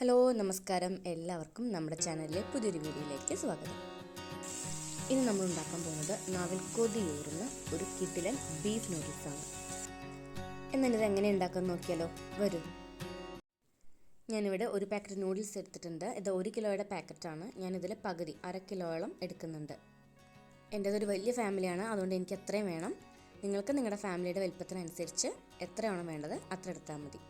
Hello നമസ്കാരം, എല്ലാവർക്കും നമ്മുടെ ചാനലിലെ പുതിയൊരു വീഡിയോയിലേക്ക് സ്വാഗതം. ഇന്ന് നമ്മൾ ഉണ്ടാക്കാൻ പോകുന്നത് നാവിൽ കൊതിയൂറുന്ന ഒരു കിടിലൻ ബീഫ് നൂഡിൽസാണ്. എന്നാൽ ഇത് എങ്ങനെ ഉണ്ടാക്കാൻ നോക്കിയാലോ, വരൂ. ഞാനിവിടെ ഒരു പാക്കറ്റ് നൂഡിൽസ് എടുത്തിട്ടുണ്ട്. ഇത് 1 കിലോയുടെ പാക്കറ്റാണ്. ഞാനിതിൽ പകുതി 1/2 കിലോയോളം എടുക്കുന്നുണ്ട്. എൻ്റേതൊരു വലിയ ഫാമിലിയാണ്, അതുകൊണ്ട് എനിക്ക് എത്രയും വേണം. നിങ്ങൾക്ക് നിങ്ങളുടെ ഫാമിലിയുടെ വലിപ്പത്തിനനുസരിച്ച് എത്രയാണോ വേണ്ടത് അത്ര എടുത്താൽ മതി.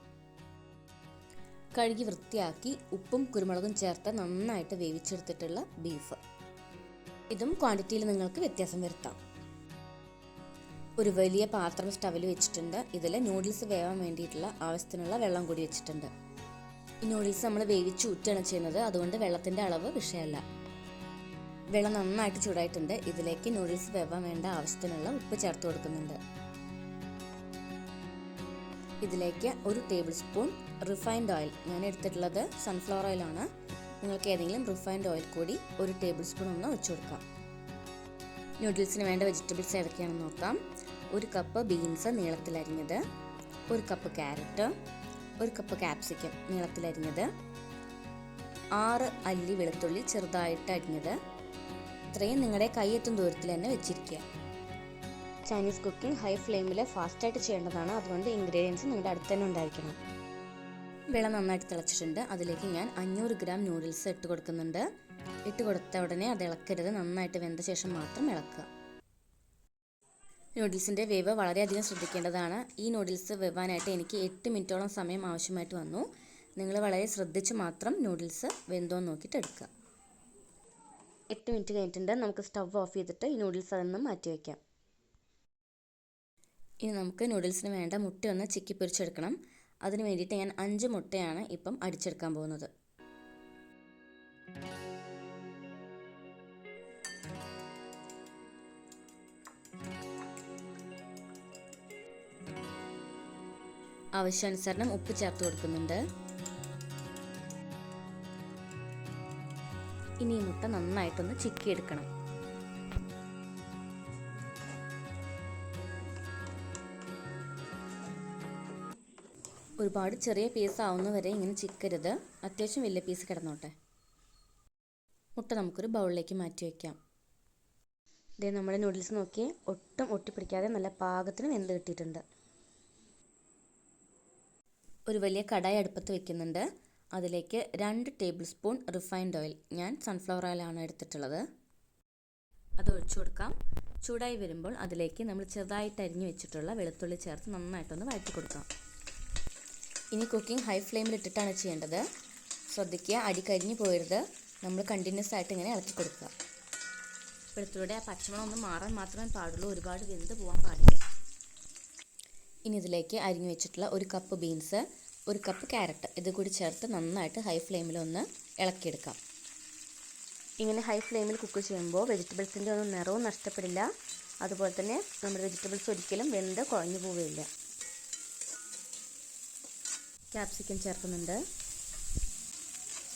കഴുകി വൃത്തിയാക്കി ഉപ്പും കുരുമുളകും ചേർത്ത് നന്നായിട്ട് വേവിച്ചെടുത്തിട്ടുള്ള ബീഫ്. ഇതും ക്വാണ്ടിറ്റിയിൽ നിങ്ങൾക്ക് വ്യത്യാസം വരുത്താം. ഒരു വലിയ പാത്രം സ്റ്റവിൽ വെച്ചിട്ടുണ്ട്. ഇതിൽ നൂഡിൽസ് വേവാൻ വേണ്ടിയിട്ടുള്ള ആവശ്യത്തിനുള്ള വെള്ളം കൂടി വെച്ചിട്ടുണ്ട്. ഈ നൂഡിൽസ് നമ്മൾ വേവിച്ച് ഊറ്റുകയാണ് ചെയ്യുന്നത്, അതുകൊണ്ട് വെള്ളത്തിൻ്റെ അളവ് വിഷയമല്ല. വെള്ളം നന്നായിട്ട് ചൂടായിട്ടുണ്ട്. ഇതിലേക്ക് നൂഡിൽസ് വേവാൻ വേണ്ട ആവശ്യത്തിനുള്ള ഉപ്പ് ചേർത്ത് കൊടുക്കുന്നുണ്ട്. ഇതിലേക്ക് 1 ടേബിൾ സ്പൂൺ റിഫൈൻഡ് ഓയിൽ, ഞാൻ എടുത്തിട്ടുള്ളത് സൺഫ്ലവർ ഓയിലാണ്. നിങ്ങൾക്ക് ഏതെങ്കിലും റിഫൈൻഡ് ഓയിൽ കൂടി 1 ടേബിൾ സ്പൂൺ ഒന്ന് ഒഴിച്ചു കൊടുക്കാം. നൂഡിൽസിന് വേണ്ട വെജിറ്റബിൾസ് ഏതൊക്കെയാണെന്ന് നോക്കാം. 1 കപ്പ് ബീൻസ് നീളത്തിലരിഞ്ഞത്, 1 കപ്പ് ക്യാരറ്റ്, 1 കപ്പ് ക്യാപ്സിക്കം നീളത്തിലരിഞ്ഞത്, 6 അല്ലി വെളുത്തുള്ളി ചെറുതായിട്ട് അരിഞ്ഞത്. ഇത്രയും നിങ്ങളുടെ കൈയെത്തും ദൂരത്തിൽ തന്നെ വെച്ചിരിക്കുക. ചൈനീസ് കുക്കിംഗ് ഹൈ ഫ്ലെയിമിൽ ഫാസ്റ്റായിട്ട് ചെയ്യേണ്ടതാണ്, അതുകൊണ്ട് ഇൻഗ്രീഡിയൻസ് നിങ്ങളുടെ അടുത്ത് തന്നെ ഉണ്ടായിരിക്കണം. വെള്ളം നന്നായിട്ട് തിളച്ചിട്ടുണ്ട്. അതിലേക്ക് ഞാൻ 500 ഗ്രാം നൂഡിൽസ് ഇട്ട് കൊടുക്കുന്നുണ്ട്. ഇട്ട് കൊടുത്ത ഉടനെ അത് ഇളക്കരുത്, നന്നായിട്ട് വെന്ത ശേഷം മാത്രം ഇളക്കുക. നൂഡിൽസിൻ്റെ വേവ് വളരെയധികം ശ്രദ്ധിക്കേണ്ടതാണ്. ഈ നൂഡിൽസ് വേവാനായിട്ട് എനിക്ക് 8 മിനിറ്റോളം സമയം ആവശ്യമായിട്ട് വന്നു. നിങ്ങൾ വളരെ ശ്രദ്ധിച്ച് മാത്രം നൂഡിൽസ് വെന്തോന്ന് നോക്കിയിട്ട് എടുക്കുക. 8 മിനിറ്റ് കഴിഞ്ഞിട്ടുണ്ട്. നമുക്ക് സ്റ്റവ് ഓഫ് ചെയ്തിട്ട് ഈ നൂഡിൽസ് അതിൽ നിന്ന് മാറ്റി വയ്ക്കാം. ഇനി നമുക്ക് നൂഡിൽസിന് വേണ്ട മുട്ട ഒന്ന് ചിക്കി പൊരിച്ചെടുക്കണം. അതിന് വേണ്ടിയിട്ട് ഞാൻ 5 മുട്ടയാണ് ഇപ്പം അടിച്ചെടുക്കാൻ പോകുന്നത്. ആവശ്യാനുസരണം ഉപ്പ് ചേർത്ത് കൊടുക്കുന്നുണ്ട്. ഇനി ഈ മുട്ട നന്നായിട്ടൊന്ന് ചിക്കി എടുക്കണം. ഒരുപാട് ചെറിയ പീസ് ആവുന്നവരെ ഇങ്ങനെ ചിക്കരുത്, അത്യാവശ്യം വലിയ പീസ് കിടന്നോട്ടെ. മുട്ട നമുക്കൊരു ബൗളിലേക്ക് മാറ്റി വയ്ക്കാം. ഇതേ നമ്മുടെ നൂഡിൽസ് നോക്കി ഒട്ടും ഒട്ടിപ്പിടിക്കാതെ നല്ല പാകത്തിന് വെന്ത് കിട്ടിയിട്ടുണ്ട്. ഒരു വലിയ കടായി അടുപ്പത്ത് വെക്കുന്നുണ്ട്. അതിലേക്ക് 2 ടേബിൾ സ്പൂൺ റിഫൈൻഡ് ഓയിൽ, ഞാൻ സൺഫ്ലവർ ഓയിലാണ് എടുത്തിട്ടുള്ളത്, അത് ഒഴിച്ചു കൊടുക്കാം. ചൂടായി വരുമ്പോൾ അതിലേക്ക് നമ്മൾ ചെറുതായിട്ട് അരിഞ്ഞു വെച്ചിട്ടുള്ള വെളുത്തുള്ളി ചേർത്ത് നന്നായിട്ടൊന്ന് വഴറ്റി കൊടുക്കാം. ഇനി കുക്കിംഗ് ഹൈ ഫ്ലെയിമിൽ ഇട്ടിട്ടാണ് ചെയ്യേണ്ടത്. ശ്രദ്ധിക്കുക, അടി കരിഞ്ഞു പോയരുത്. നമ്മൾ കണ്ടിന്യൂസ് ആയിട്ട് ഇങ്ങനെ ഇളക്കി കൊടുക്കുക. വെളുത്തുള്ളിയുടെ ആ പച്ചമണം ഒന്ന് മാറാൻ മാത്രമേ പാടുള്ളൂ, ഒരുപാട് വെന്ത് പോകാൻ പാടില്ല. ഇനി ഇതിലേക്ക് അരിഞ്ഞു വെച്ചിട്ടുള്ള 1 കപ്പ് ബീൻസ്, 1 കപ്പ് ക്യാരറ്റ് ഇത് കൂടി ചേർത്ത് നന്നായിട്ട് ഹൈ ഫ്ലെയിമിൽ ഒന്ന് ഇളക്കിയെടുക്കാം. ഇങ്ങനെ ഹൈ ഫ്ലെയിമിൽ കുക്ക് ചെയ്യുമ്പോൾ വെജിറ്റബിൾസിൻ്റെ ഒന്നും നിറവും നഷ്ടപ്പെടില്ല. അതുപോലെ തന്നെ നമ്മുടെ വെജിറ്റബിൾസ് ഒരിക്കലും വെന്ത് കുഴഞ്ഞു പോവുകയില്ല. ക്യാപ്സിക്കം ചേർക്കുന്നുണ്ട്.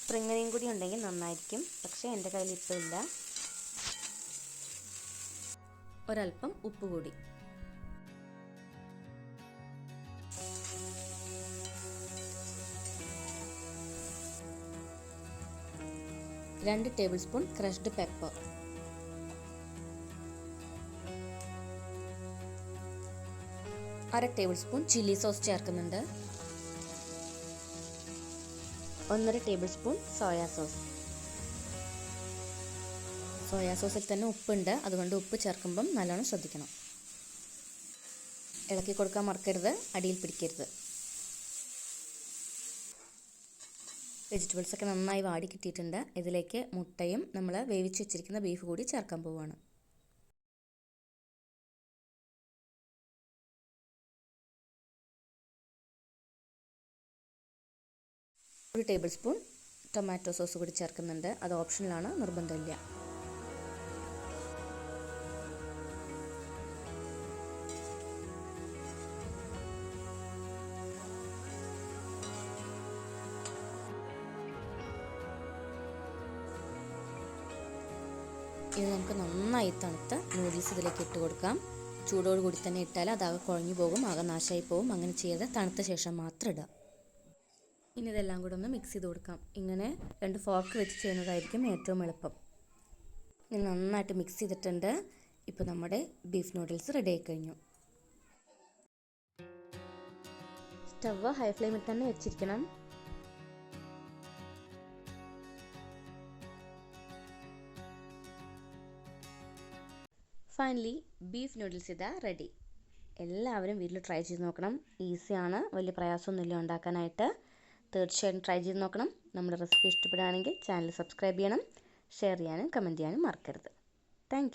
സ്പ്രിംഗ് അനിയൻ കൂടി ഉണ്ടെങ്കിൽ നന്നായിരിക്കും, പക്ഷേ എൻ്റെ കയ്യിൽ ഇപ്പോൾ ഇല്ല. ഒരൽപ്പം ഉപ്പ് കൂടി. രണ്ട് table spoon crushed pepper, 1/2 table spoon chilli sauce ചേർക്കുന്നുണ്ട്. 1/2 table spoon soya sauce. Soya സോസിൽ തന്നെ ഉപ്പുണ്ട്, അതുകൊണ്ട് ഉപ്പ് ചേർക്കുമ്പം നല്ലോണം ശ്രദ്ധിക്കണം. ഇളക്കി കൊടുക്കാൻ മറക്കരുത്, അടിയിൽ പിടിക്കരുത്. വെജിറ്റബിൾസൊക്കെ നന്നായി വാടി കിട്ടിയിട്ടുണ്ട്. ഇതിലേക്ക് മുട്ടയും നമ്മൾ വേവിച്ച് വെച്ചിരിക്കുന്ന ബീഫ് കൂടി ചേർക്കാൻ പോവുകയാണ്. 1 ടേബിൾ സ്പൂൺ ടൊമാറ്റോ സോസ് കൂടി ചേർക്കുന്നുണ്ട്. അത് ഓപ്ഷണലാണ്, നിർബന്ധമില്ല. ഇത് നമുക്ക് നന്നായി തണുത്ത നൂഡിൽസ് ഇതിലേക്ക് ഇട്ട് കൊടുക്കാം. ചൂടോട് കൂടി തന്നെ ഇട്ടാൽ അതാകെ കുഴഞ്ഞു പോകും, ആകെ നാശമായി പോകും. അങ്ങനെ ചെയ്ത് തണുത്ത ശേഷം മാത്രം ഇടുക. ഇനി ഇതെല്ലാം കൂടെ ഒന്ന് മിക്സ് ചെയ്ത് കൊടുക്കാം. ഇങ്ങനെ 2 ഫോർക്ക് വെച്ച് ചെയ്യുന്നതായിരിക്കും ഏറ്റവും എളുപ്പം. ഇനി നന്നായിട്ട് മിക്സ് ചെയ്തിട്ടുണ്ട്. ഇപ്പോൾ നമ്മുടെ ബീഫ് നൂഡിൽസ് റെഡി ആയി കഴിഞ്ഞു. സ്റ്റവ് ഹൈ ഫ്ലെയിമിൽ തന്നെ വെച്ചിരിക്കണം. ഫൈനലി ബീഫ് നൂഡിൽസ് ഇതാ റെഡി. എല്ലാവരും വീട്ടിൽ ട്രൈ ചെയ്ത് നോക്കണം. ഈസിയാണ്, വലിയ പ്രയാസമൊന്നുമില്ല ഉണ്ടാക്കാനായിട്ട്. തീർച്ചയായും ട്രൈ ചെയ്ത് നോക്കണം. നമ്മുടെ റെസിപ്പി ഇഷ്ടപ്പെടുകയാണെങ്കിൽ ചാനൽ സബ്സ്ക്രൈബ് ചെയ്യണം, ഷെയർ ചെയ്യാനും കമൻറ്റ് ചെയ്യാനും മറക്കരുത്. താങ്ക്